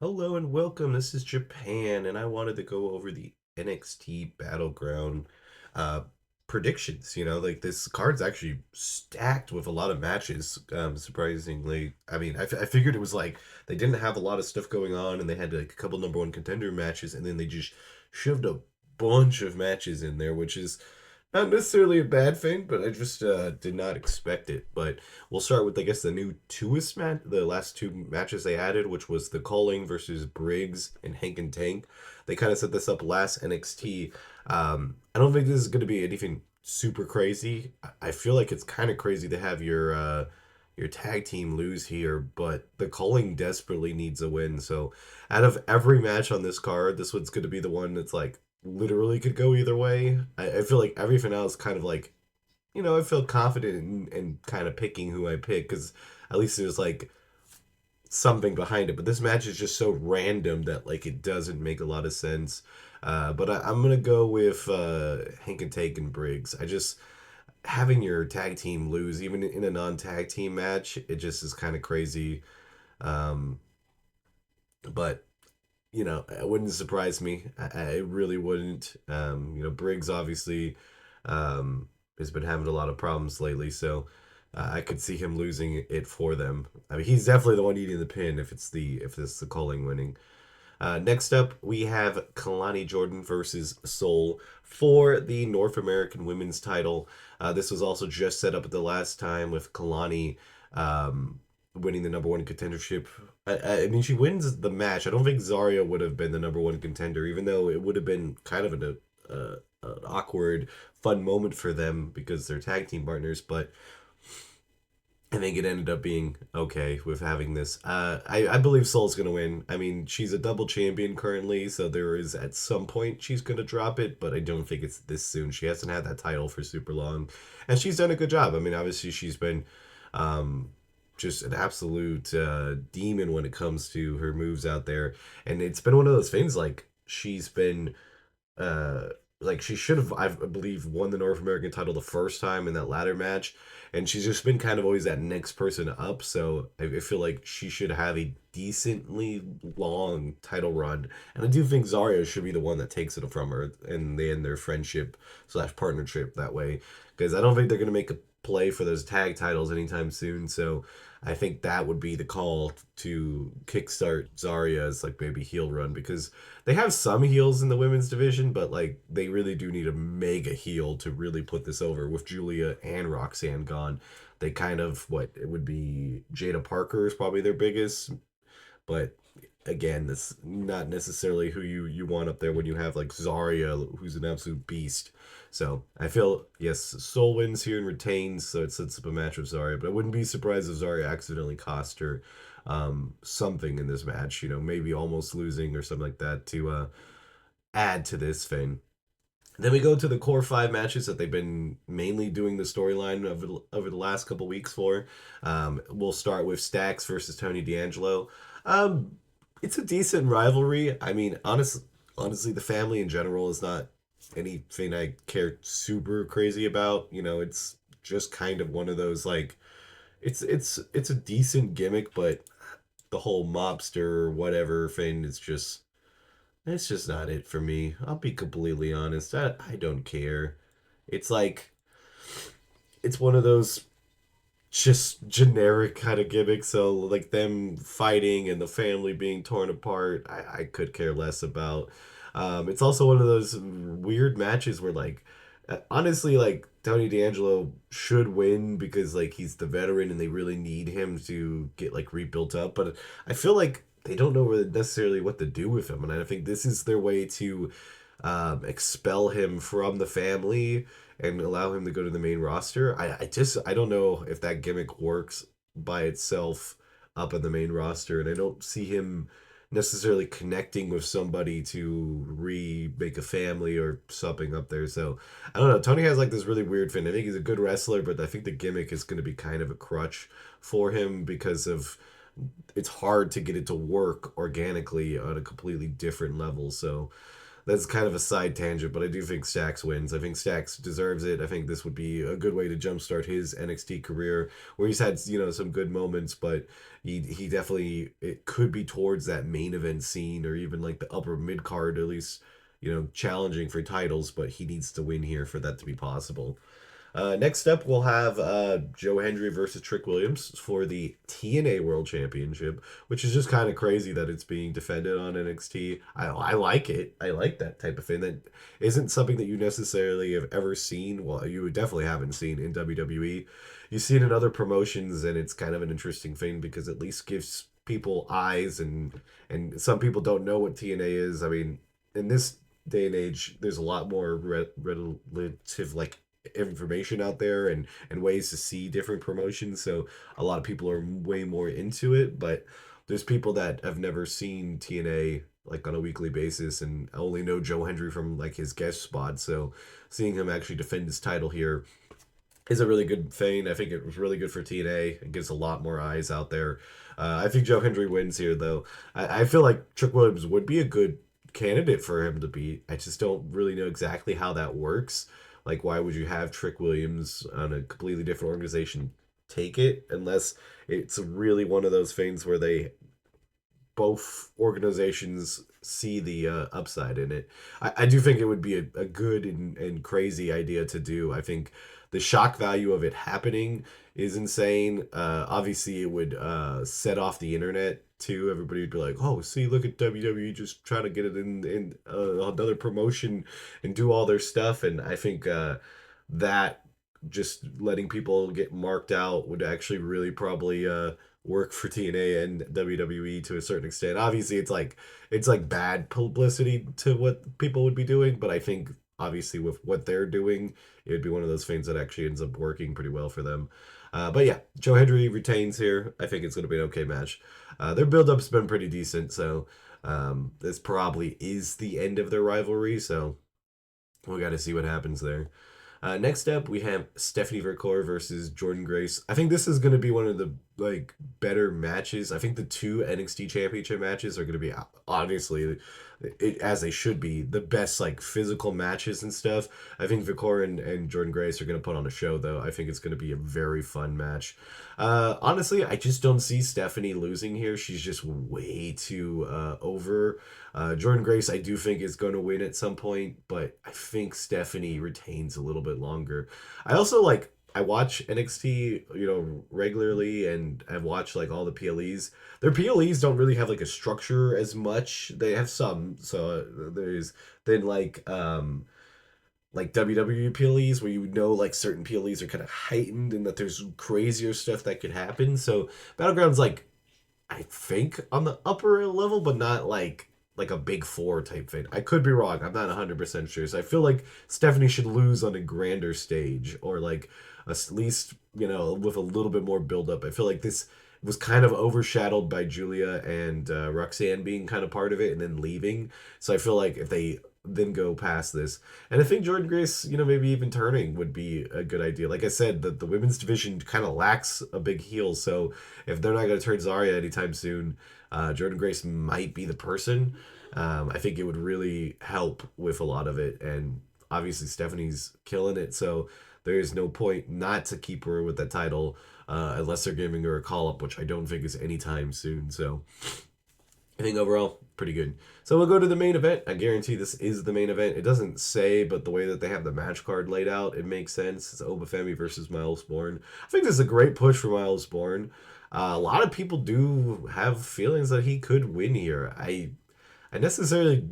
Hello and welcome. This is Japan, and I wanted to go over the NXT Battleground uh, predictions. Like this card's actually stacked with a lot of matches. Surprisingly, I figured it was like they didn't have a lot of stuff going on, and they had like a couple number one contender matches, and then they just shoved a bunch of matches in there, which is not necessarily a bad thing, but I just did not expect it. But we'll start with, I guess, the new twist match, the last two matches they added, which was the Calling versus Briggs and Hank and Tank. They kind of set this up last NXT. I don't think this is going to be anything super crazy. I feel like it's kind of crazy to have your tag team lose here, but the Calling desperately needs a win. So out of every match on this card, this one's going to be the one that's like literally could go either way. I feel like everything else kind of like, I feel confident in kind of picking who I pick because at least there's like something behind it. But this match is just so random that like it doesn't make a lot of sense. But I'm gonna go with Hank and Take and Briggs. I just having your tag team lose even in a non-tag team match, it just is kind of crazy. Um, but it wouldn't surprise me. I really wouldn't. Briggs obviously has been having a lot of problems lately, so I could see him losing it for them. I mean, he's definitely the one eating the pin if it's the calling winning. Next up, we have Kalani Jordan versus Soul for the North American Women's title. This was also just set up at the last time with Kalani winning the number one contendership. I mean, she wins the match. I don't think Zarya would have been the number one contender, even though it would have been kind of an awkward, fun moment for them because they're tag team partners. But I think it ended up being okay with having this. I believe Soul's going to win. I mean, she's a double champion currently, so there is at some point she's going to drop it, but I don't think it's this soon. She hasn't had that title for super long, and she's done a good job. I mean, obviously, she's been um, just an absolute demon when it comes to her moves out there, and it's been one of those things like she's been uh like she should have I believe won the North American title the first time in that ladder match, and she's just been kind of always that next person up. So I feel like she should have a decently long title run, and I do think Zarya should be the one that takes it from her, and they end their friendship slash partnership that way, because I don't think they're gonna make a play for those tag titles anytime soon. So I think that would be the call to kickstart Zarya's like maybe heel run, because they have some heels in the women's division, but like they really do need a mega heel to really put this over. With Julia and Roxanne gone, they kind of what it would be. Jada Parker is probably their biggest, but again, that's not necessarily who you want up there when you have like Zarya, who's an absolute beast. So I feel yes, Soul wins here and retains, so it sets up a match with Zarya. But I wouldn't be surprised if Zarya accidentally cost her something in this match. Maybe almost losing or something like that to add to this thing. Then we go to the core five matches that they've been mainly doing the storyline over the last couple weeks for. We'll start with Stax versus Tony D'Angelo. Um, it's a decent rivalry. I mean, honestly, the family in general is not anything I care super crazy about. It's just kind of one of those like it's a decent gimmick, but the whole mobster whatever thing is just it's just not it for me. I'll be completely honest. I don't care. It's like it's one of those just generic kind of gimmicks. So like them fighting and the family being torn apart, I could care less about. It's also one of those weird matches where like honestly like Tony D'Angelo should win because like he's the veteran and they really need him to get like rebuilt up. But I feel like they don't know really necessarily what to do with him, and I think this is their way to expel him from the family and allow him to go to the main roster. I don't know if that gimmick works by itself up on the main roster, and I don't see him necessarily connecting with somebody to remake a family or something up there. So I don't know. Tony has like this really weird thing. I think he's a good wrestler, but I think the gimmick is going to be kind of a crutch for him because of it's hard to get it to work organically on a completely different level. So that's kind of a side tangent, but I do think Stacks wins. I think Stacks deserves it. I think this would be a good way to jumpstart his NXT career, where he's had some good moments, but he definitely it could be towards that main event scene or even like the upper mid card at least, challenging for titles. But he needs to win here for that to be possible. Next up, we'll have Joe Hendry versus Trick Williams for the TNA World Championship, which is just kind of crazy that it's being defended on NXT. I like it. I like that type of thing. That isn't something that you necessarily have ever seen. Well, you definitely haven't seen in WWE. You've seen in other promotions, and it's kind of an interesting thing because at least gives people eyes, and some people don't know what TNA is. I mean, in this day and age, there's a lot more relative like information out there and ways to see different promotions, so a lot of people are way more into it, but there's people that have never seen TNA like on a weekly basis and only know Joe Hendry from like his guest spot, so seeing him actually defend his title here is a really good thing. I think it was really good for TNA. It gives a lot more eyes out there. I think Joe Hendry wins here, though. I feel like Trick Williams would be a good candidate for him to beat. I just don't really know exactly how that works. Like, why would you have Trick Williams on a completely different organization take it unless it's really one of those things where they both organizations see the upside in it. I do think it would be a good and crazy idea to do. I think the shock value of it happening is insane. Obviously, it would set off the internet too. Everybody would be like, "Oh, see, look at WWE just trying to get it in another promotion and do all their stuff." And I think that just letting people get marked out would actually really probably work for TNA and WWE to a certain extent. Obviously, it's like bad publicity to what people would be doing, but I think obviously with what they're doing, it would be one of those things that actually ends up working pretty well for them. But yeah, Joe Hendry retains here. I think it's going to be an okay match. Their build-up's been pretty decent, so this probably is the end of their rivalry. So we got to see what happens there. Next up, we have Stephanie Vercor versus Jordan Grace. I think this is going to be one of the like better matches. I think the two NXT Championship matches are going to be obviously, as they should be, the best like physical matches and stuff. I think Vercor and Jordan Grace are going to put on a show, though. I think it's going to be a very fun match. Honestly, I just don't see Stephanie losing here. She's just way too over. Jordan Grace, I do think, is going to win at some point, but I think Stephanie retains a little bit longer. I also like. I watch NXT, regularly, and I've watched like all the PLEs. Their PLEs don't really have like a structure as much. They have some, so there's then like WWE PLEs where you know like certain PLEs are kind of heightened and that there's crazier stuff that could happen. So Battleground's like I think on the upper level, but not like a big four type thing. I could be wrong. I'm not 100% sure. So I feel like Stephanie should lose on a grander stage or like at least, with a little bit more build up. I feel like this was kind of overshadowed by Julia and Roxanne being kind of part of it and then leaving. So I feel like if they then go past this, and I think Jordan Grace, maybe even turning would be a good idea. Like I said, the women's division kind of lacks a big heel. So if they're not going to turn Zarya anytime soon, Jordan Grace might be the person. I think it would really help with a lot of it. And obviously, Stephanie's killing it. So there is no point not to keep her with that title unless they're giving her a call up, which I don't think is anytime soon. So I think overall, pretty good. So we'll go to the main event. I guarantee this is the main event. It doesn't say, but the way that they have the match card laid out, it makes sense. It's Obafemi versus Miles Bourne. I think this is a great push for Miles Bourne. A lot of people do have feelings that he could win here. I necessarily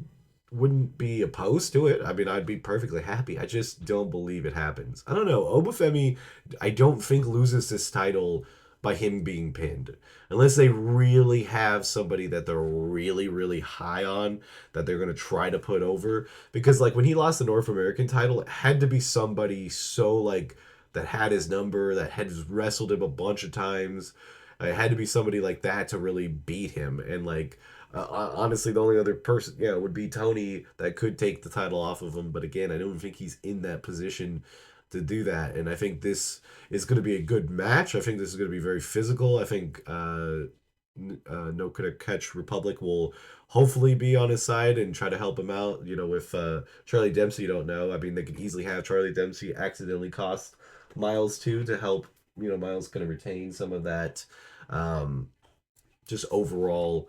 wouldn't be opposed to it. I mean, I'd be perfectly happy. I just don't believe it happens. I don't know. Obafemi, I don't think loses this title by him being pinned. Unless they really have somebody that they're really, really high on that they're going to try to put over. Because, like, when he lost the North American title, it had to be somebody so, like, that had his number, that had wrestled him a bunch of times. It had to be somebody like that to really beat him. And, like, honestly, the only other person, would be Tony that could take the title off of him. But again, I don't think he's in that position to do that. And I think this is going to be a good match. I think this is going to be very physical. I think No Catch Republic will hopefully be on his side and try to help him out. You know, with Charlie Dempsey, you don't know. I mean, they could easily have Charlie Dempsey accidentally cost Miles too to help. You know, Miles kind of retain some of that um, just overall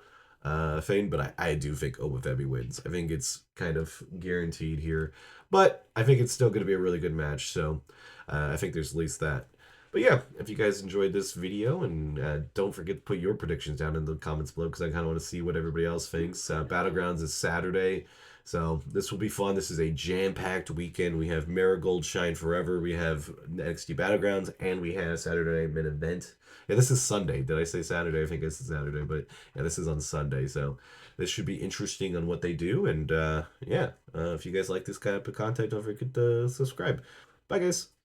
fame. But I do think Obafemi wins. I think it's kind of guaranteed here. But I think it's still going to be a really good match. So I think there's at least that. But yeah, if you guys enjoyed this video, and don't forget to put your predictions down in the comments below because I kind of want to see what everybody else thinks. Battlegrounds is Saturday, so this will be fun. This is a jam-packed weekend. We have Marigold Shine Forever, we have NXT Battlegrounds, and we have Saturday Night Main Event. Yeah, this is Sunday. Did I say Saturday? I think this is Saturday, but yeah, this is on Sunday. So this should be interesting on what they do. And yeah, if you guys like this kind of content, don't forget to subscribe. Bye, guys.